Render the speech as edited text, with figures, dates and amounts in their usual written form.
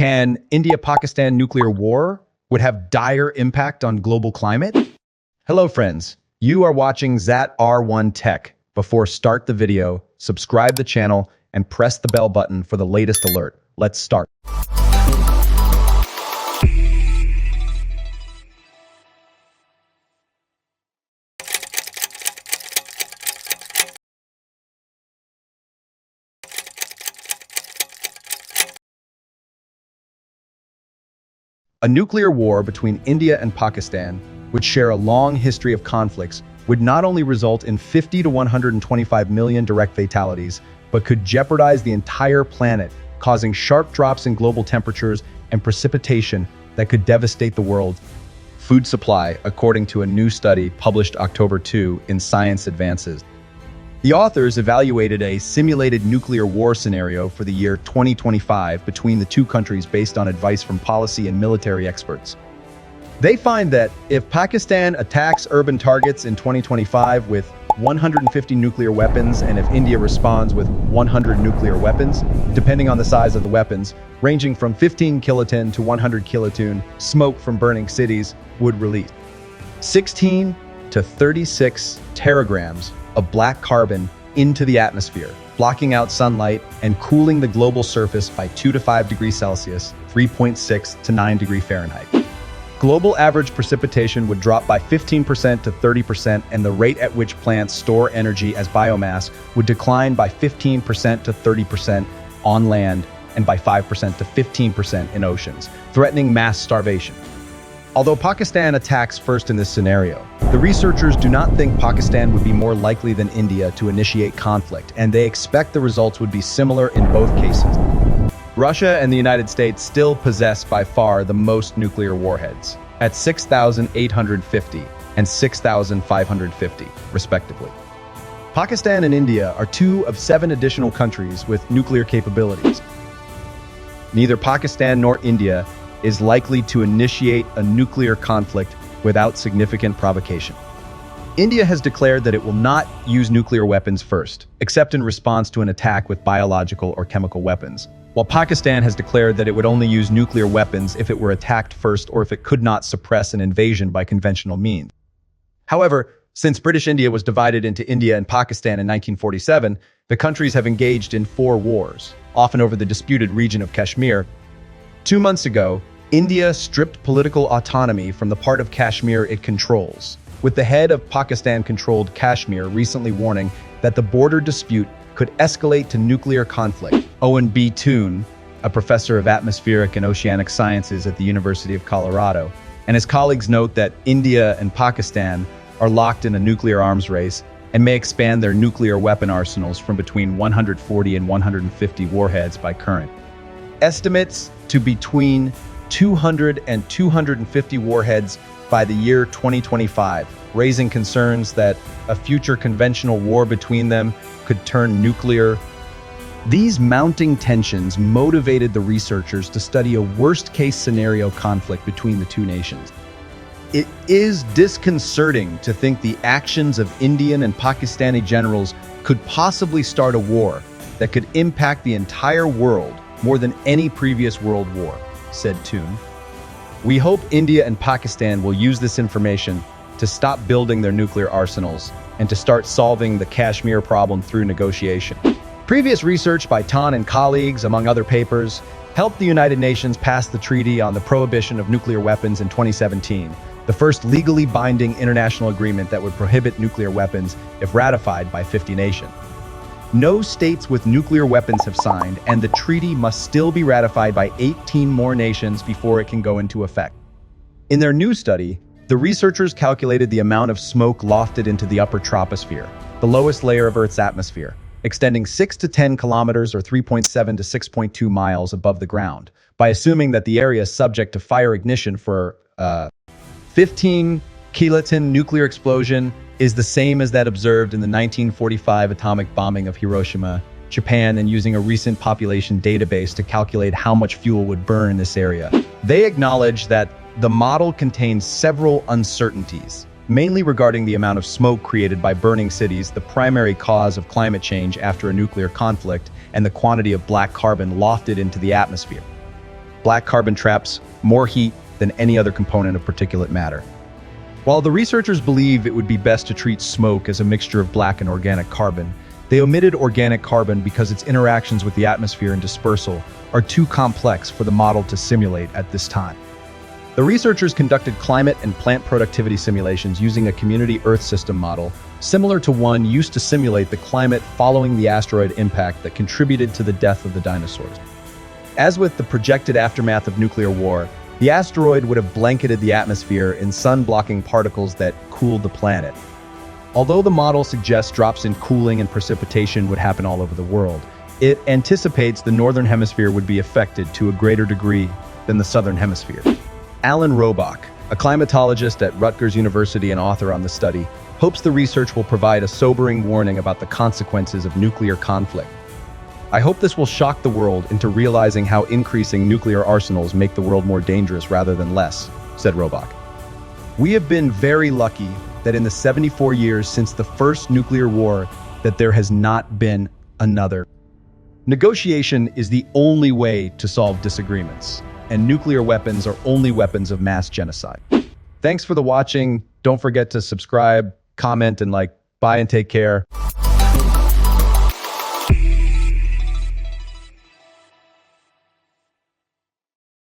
Can India-Pakistan nuclear war would have dire impact on global climate? Hello friends, you are watching ZAT R1 Tech. Before start the video, subscribe the channel and press the bell button for the latest alert. Let's start. A nuclear war between India and Pakistan, which share a long history of conflicts, would not only result in 50 to 125 million direct fatalities, but could jeopardize the entire planet, causing sharp drops in global temperatures and precipitation that could devastate the world. Food supply, according to a new study published October 2 in Science Advances. The authors evaluated a simulated nuclear war scenario for the year 2025 between the two countries based on advice from policy and military experts. They find that if Pakistan attacks urban targets in 2025 with 150 nuclear weapons, and if India responds with 100 nuclear weapons, depending on the size of the weapons, ranging from 15 kiloton to 100 kiloton, smoke from burning cities would release 16 to 36 teragrams of black carbon into the atmosphere, blocking out sunlight and cooling the global surface by 2 to 5 degrees Celsius, 3.6 to 9 degrees Fahrenheit. Global average precipitation would drop by 15% to 30%, and the rate at which plants store energy as biomass would decline by 15% to 30% on land and by 5% to 15% in oceans, threatening mass starvation. Although Pakistan attacks first in this scenario, the researchers do not think Pakistan would be more likely than India to initiate conflict, and they expect the results would be similar in both cases. Russia and the United States still possess by far the most nuclear warheads, at 6,850 and 6,550, respectively. Pakistan and India are 2 of 7 additional countries with nuclear capabilities. Neither Pakistan nor India is likely to initiate a nuclear conflict without significant provocation. India has declared that it will not use nuclear weapons first, except in response to an attack with biological or chemical weapons, while Pakistan has declared that it would only use nuclear weapons if it were attacked first or if it could not suppress an invasion by conventional means. However, since British India was divided into India and Pakistan in 1947, the countries have engaged in 4 wars, often over the disputed region of Kashmir. 2 months ago, India stripped political autonomy from the part of Kashmir it controls, with the head of Pakistan-controlled Kashmir recently warning that the border dispute could escalate to nuclear conflict. Owen B. Toon, a professor of atmospheric and oceanic sciences at the University of Colorado, and his colleagues note that India and Pakistan are locked in a nuclear arms race and may expand their nuclear weapon arsenals from between 140 and 150 warheads by current. Estimates to between 200 and 250 warheads by the year 2025, raising concerns that a future conventional war between them could turn nuclear. These mounting tensions motivated the researchers to study a worst-case scenario conflict between the two nations. It is disconcerting to think the actions of Indian and Pakistani generals could possibly start a war that could impact the entire world more than any previous world war, said Toon. We hope India and Pakistan will use this information to stop building their nuclear arsenals and to start solving the Kashmir problem through negotiation. Previous research by Tan and colleagues, among other papers, helped the United Nations pass the Treaty on the Prohibition of Nuclear Weapons in 2017, the first legally binding international agreement that would prohibit nuclear weapons if ratified by 50 nations. No states with nuclear weapons have signed, and the treaty must still be ratified by 18 more nations before it can go into effect. In their new study, the researchers calculated the amount of smoke lofted into the upper troposphere, the lowest layer of Earth's atmosphere, extending 6 to 10 kilometers or 3.7 to 6.2 miles above the ground, by assuming that the area is subject to fire ignition for 15 kiloton nuclear explosion is the same as that observed in the 1945 atomic bombing of Hiroshima, Japan, and using a recent population database to calculate how much fuel would burn in this area. They acknowledge that the model contains several uncertainties, mainly regarding the amount of smoke created by burning cities, the primary cause of climate change after a nuclear conflict, and the quantity of black carbon lofted into the atmosphere. Black carbon traps more heat than any other component of particulate matter. While the researchers believe it would be best to treat smoke as a mixture of black and organic carbon, they omitted organic carbon because its interactions with the atmosphere and dispersal are too complex for the model to simulate at this time. The researchers conducted climate and plant productivity simulations using a community Earth system model, similar to one used to simulate the climate following the asteroid impact that contributed to the death of the dinosaurs. As with the projected aftermath of nuclear war, the asteroid would have blanketed the atmosphere in sun-blocking particles that cooled the planet. Although the model suggests drops in cooling and precipitation would happen all over the world, it anticipates the northern hemisphere would be affected to a greater degree than the southern hemisphere. Alan Robach, a climatologist at Rutgers University and author on the study, hopes the research will provide a sobering warning about the consequences of nuclear conflict. "I hope this will shock the world into realizing how increasing nuclear arsenals make the world more dangerous rather than less," said Robach. "We have been very lucky that in the 74 years since the first nuclear war that there has not been another. Negotiation is the only way to solve disagreements, and nuclear weapons are only weapons of mass genocide." Thanks for the watching. Don't forget to subscribe, comment, and like. Bye and take care.